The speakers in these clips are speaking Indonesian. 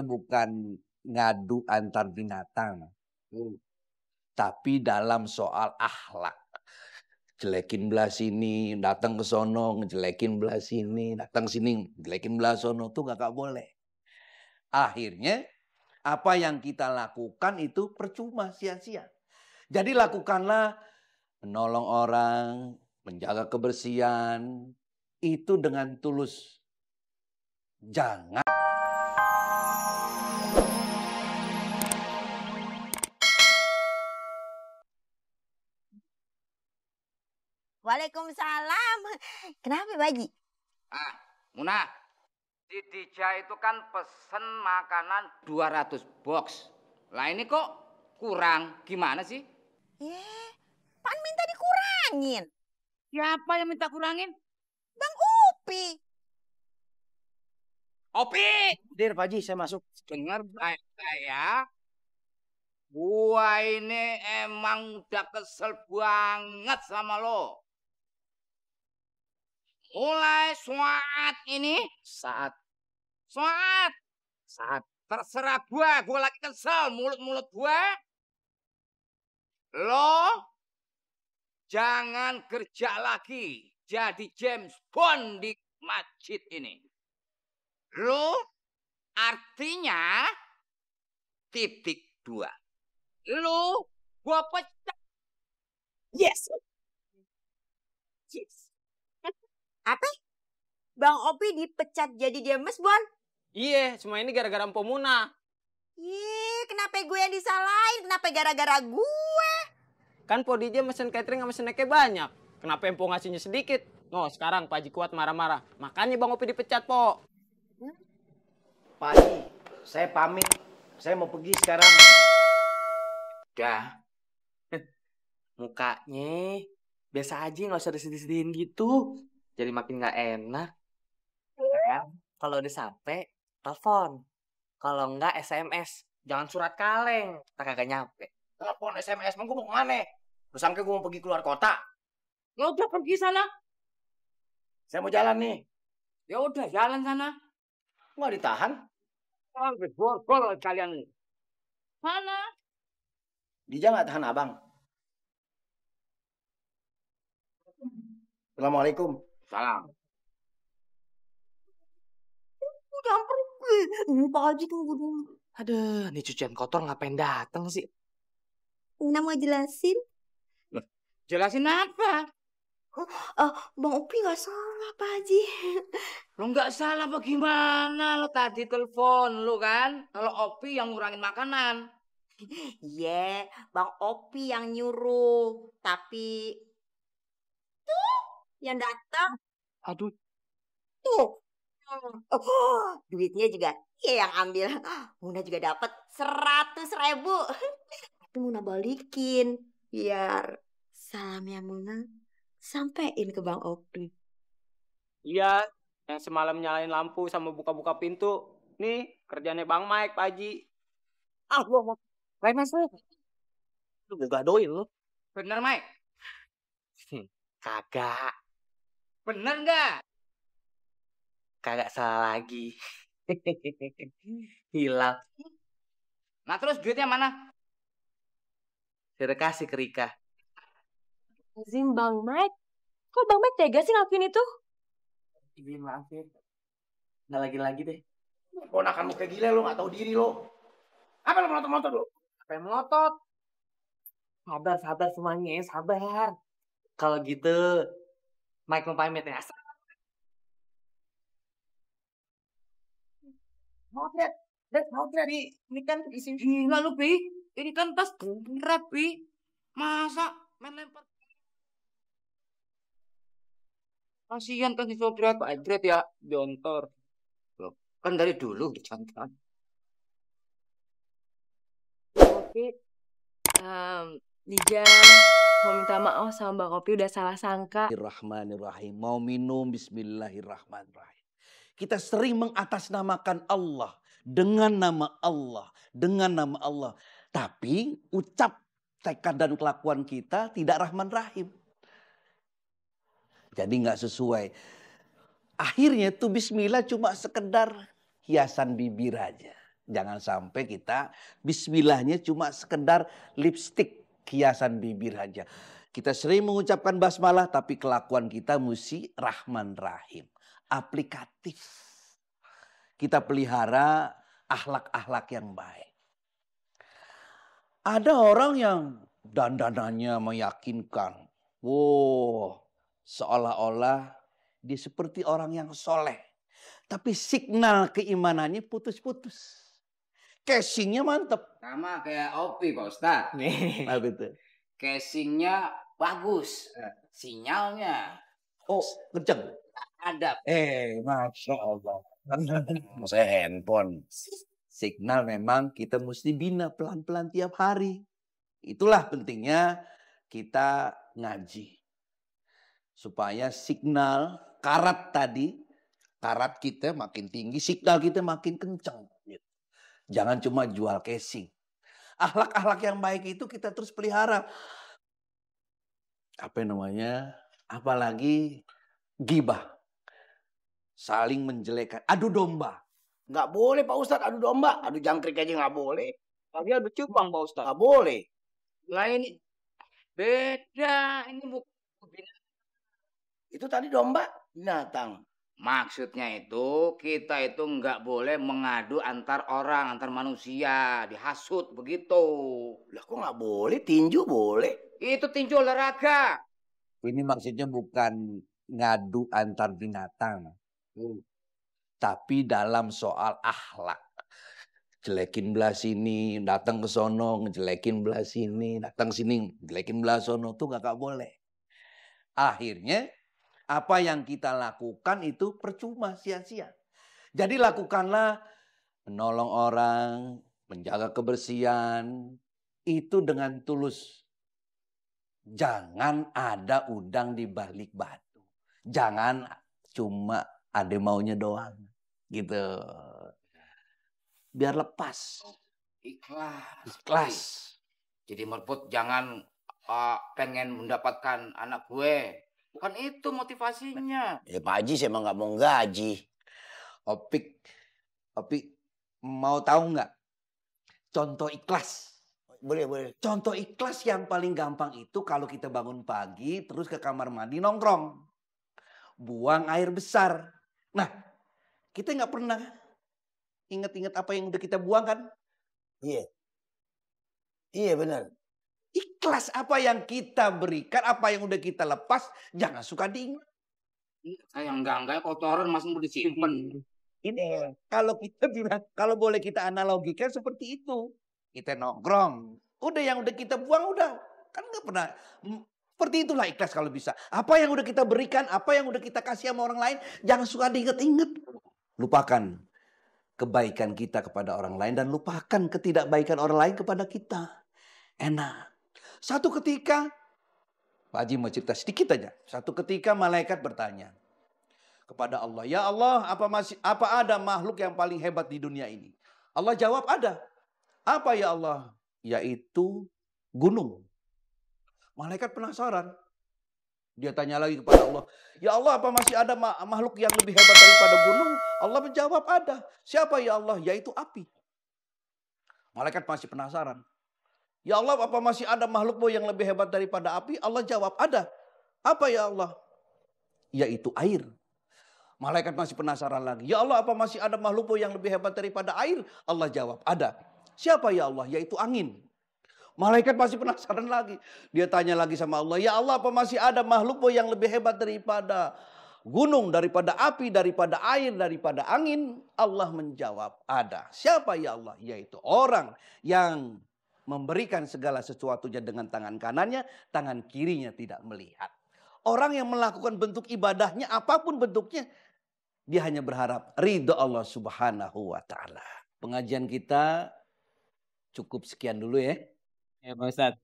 bukan ngadu antar binatang. Tapi dalam soal akhlak. Jelekin belah sini, datang ke sono, ngejelekin belah sini, datang sini, ngejelekin belah sono. Itu gak boleh. Akhirnya apa yang kita lakukan itu percuma, sia-sia. Jadi lakukanlah menolong orang, menjaga kebersihan, itu dengan tulus. Jangan. Waalaikumsalam. Kenapa, Pak Haji? Muna, di Dija itu kan pesen makanan 200 box. Lah ini kok kurang, gimana sih? Pan minta dikurangin. Siapa yang minta kurangin? Bang Upi. Opi! Dir, Pak Haji, saya masuk. Dengar baik-baik ya. Gua ini emang udah kesel banget sama lo. Mulai saat terserah gua lagi kesel mulut gua. Lo jangan kerja lagi jadi James Bond di masjid ini. Lo artinya titik 2. Lo gua pecat. Yes. Apa? Bang Opi dipecat jadi James Bond? Iya, semua ini gara-gara Mpo Muna. Kenapa gue yang disalahin? Kenapa gara-gara gue? Kan Po DJ mesen catering sama snacknya banyak. Kenapa Mpo ngasihnya sedikit? No, sekarang Pak Haji Kuat marah-marah. Makanya Bang Opi dipecat, Po. Pak Haji, saya pamit. Saya mau pergi sekarang. Udah. Mukanya biasa aja, nggak usah disedih-sedihin gitu. Jadi makin nggak enak. Kalau udah sampai, telepon. Kalau nggak SMS. Jangan surat kaleng. Tak kagak nyampe. Telepon SMS, emang gue mau kemana? Lu sangka gue mau pergi keluar kota? Ya udah pergi sana. Saya mau jalan nih. Ya udah jalan sana. Nggak ditahan. Sampai borgol kalian. Mana? Dija nggak tahan abang. Assalamualaikum. Salam. Udah pergi. Pak Haji tunggu dulu. Aduh, nih cucian kotor ngapain datang sih? Nina mau jelasin. Jelasin apa? Bang Opi gak salah, Pak Haji. Lo nggak salah bagaimana? Lo tadi telepon lo kan? Kalau Opi yang ngurangin makanan. Iya, Bang Opi yang nyuruh. Tapi tuh yang datang. Aduh. Tuh. Duitnya juga yang ambil. Muna juga dapat 100.000. Tapi Muna balikin. Biar salamnya Muna sampein ke Bang Opi. Iya, yang semalam nyalain lampu sama buka-buka pintu. Nih, kerjanya Bang Mike, Pak Haji. Allah, lain masuk. Lu gak gadoin lu. Bener, Mike? Kagak. Bener nggak? Kagak salah lagi. Hilang. Nah terus duitnya mana? Sudah kasih ke Rika. Azim Bang Mike. Kok Bang Mike tega sih ngelakuin itu? Ibu maaf ya. Nggak lagi-lagi deh. Ponakan lu kayak gila, lu nggak tahu diri lo. Apa lu melotot-melotot lu? Apa yang melotot? Sabar semuanya, sabar. Kalau gitu, Mike mau pamit ya. Mau lihat, ini kan isi gila lu, Pi. Ini kan tas berat, Pi. Masa main lempar? Kasihan kan si Sodrat, Pak Adret ya, jontor. Loh, kan dari dulu dicontoh. Opi, Dija mau minta maaf sama Bang Opi udah salah sangka. Bismillahirrahmanirrahim. Mau minum, bismillahirrahmanirrahim. Kita sering mengatasnamakan Allah. Dengan nama Allah. Dengan nama Allah. Tapi ucap, tekad dan kelakuan kita tidak rahman rahim. Jadi nggak sesuai. Akhirnya tuh bismillah cuma sekedar hiasan bibir aja. Jangan sampai kita bismillahnya cuma sekedar lipstik, hiasan bibir aja. Kita sering mengucapkan basmalah tapi kelakuan kita mesti Rahman Rahim. Aplikatif. Kita pelihara akhlak-akhlak yang baik. Ada orang yang dandanannya meyakinkan. Wow, seolah-olah dia seperti orang yang soleh. Tapi signal keimanannya putus-putus. Casingnya mantep. Sama kayak Opi Pak Ustadz. Nah, betul. Casingnya bagus. Sinyalnya Oh, kenceng. ada. Masya Allah. Saya handphone. Signal memang kita mesti bina pelan-pelan tiap hari. Itulah pentingnya kita ngaji. Supaya signal karat tadi, karat kita makin tinggi, signal kita makin kencang. Jangan cuma jual casing. Akhlak-akhlak yang baik itu kita terus pelihara. Apa namanya? Apalagi gibah. Saling menjelekkan. Adu domba. Nggak boleh Pak Ustadz adu domba. Adu jangkrik aja nggak boleh. Tapi adu cupang Pak Ustadz. Nggak boleh. Lah ini beda. Ini bukan. Itu tadi domba binatang. Maksudnya itu kita itu nggak boleh mengadu antar orang, antar manusia, dihasut begitu. Lah kok nggak boleh? Tinju boleh. Itu tinju olahraga. Ini maksudnya bukan ngadu antar binatang. Tapi dalam soal akhlak. Jelekin belah sini, datang ke sono, ngejelekin belah sini, datang sini, ngejelekin belah sono. Itu gak boleh. Akhirnya apa yang kita lakukan itu percuma, sia-sia. Jadi lakukanlah menolong orang, menjaga kebersihan. Itu dengan tulus. Jangan ada udang di balik batu. Jangan cuma ada maunya doang. Gitu. Biar lepas. Ikhlas. Jadi Merput jangan pengen mendapatkan anak gue. Bukan itu motivasinya. Ya Pak Haji saya emang nggak mau gaji. Opik mau tahu nggak? Contoh ikhlas. Boleh. Contoh ikhlas yang paling gampang itu kalau kita bangun pagi terus ke kamar mandi nongkrong. Buang air besar. Nah, kita nggak pernah ingat-ingat apa yang udah kita buang kan? Iya benar. Ikhlas apa yang kita berikan, apa yang udah kita lepas, jangan suka diingat. Yang enggak kotoran masih mau disimpan. Ini kalau kita bilang, kalau boleh kita analogikan seperti itu. Kita nongkrong, udah yang udah kita buang udah. Kan nggak pernah. Seperti itulah ikhlas kalau bisa. Apa yang udah kita berikan, apa yang udah kita kasih sama orang lain, jangan suka diingat-ingat. Lupakan kebaikan kita kepada orang lain dan lupakan ketidakbaikan orang lain kepada kita. Enak. Satu ketika, Pak Haji mau cerita sedikit aja. Satu ketika malaikat bertanya kepada Allah, ya Allah, apa ada makhluk yang paling hebat di dunia ini? Allah jawab ada. Apa ya Allah? Yaitu gunung. Malaikat penasaran. Dia tanya lagi kepada Allah, ya Allah, apa masih ada makhluk yang lebih hebat daripada gunung? Allah menjawab ada. Siapa ya Allah? Yaitu api. Malaikat masih penasaran. Ya Allah, apa masih ada makhluk yang lebih hebat daripada api? Allah jawab, ada. Apa ya Allah? Yaitu air. Malaikat masih penasaran lagi. Ya Allah, apa masih ada makhluk yang lebih hebat daripada air? Allah jawab, ada. Siapa ya Allah? Yaitu angin. Malaikat masih penasaran lagi. Dia tanya lagi sama Allah, ya Allah, apa masih ada makhluk yang lebih hebat daripada gunung, daripada api, daripada air, daripada angin? Allah menjawab, ada. Siapa ya Allah? Yaitu orang yang memberikan segala sesuatunya dengan tangan kanannya, tangan kirinya tidak melihat. Orang yang melakukan bentuk ibadahnya, apapun bentuknya, dia hanya berharap ridho Allah Subhanahu wa Ta'ala. Pengajian kita cukup sekian dulu ya. Ya Pak Ustadz.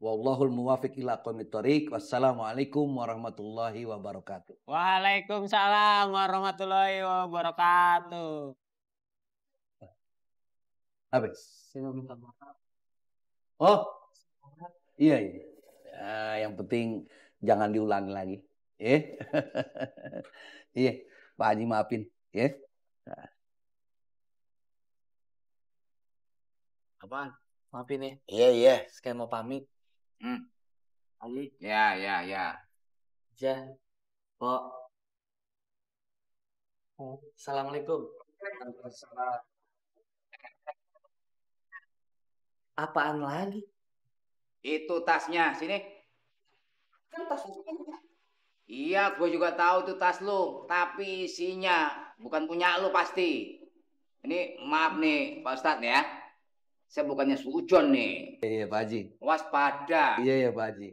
Wallahul muwafiq ila aqwamit thoriq. Wassalamualaikum warahmatullahi wabarakatuh. Waalaikumsalam warahmatullahi wabarakatuh. Habis. Saya minta maaf. Oh, iya. Ya, yang penting jangan diulangi lagi. Iya, Pak Haji maafin. Ya. Apaan? Maafin ya. Iya, iya. Sekalian mau pamit. Hmm. Haji, Ya, ya, ya. Ja, Pok. Assalamualaikum. Apaan lagi? Itu tasnya, sini. Kan tas Iya, gue juga tahu itu tas lu, tapi isinya bukan punya lu pasti. Ini maaf nih, Pak Ustadz ya. Saya bukannya sujon nih. Iya Pak Haji. Waspada. Iya ya Pak Haji.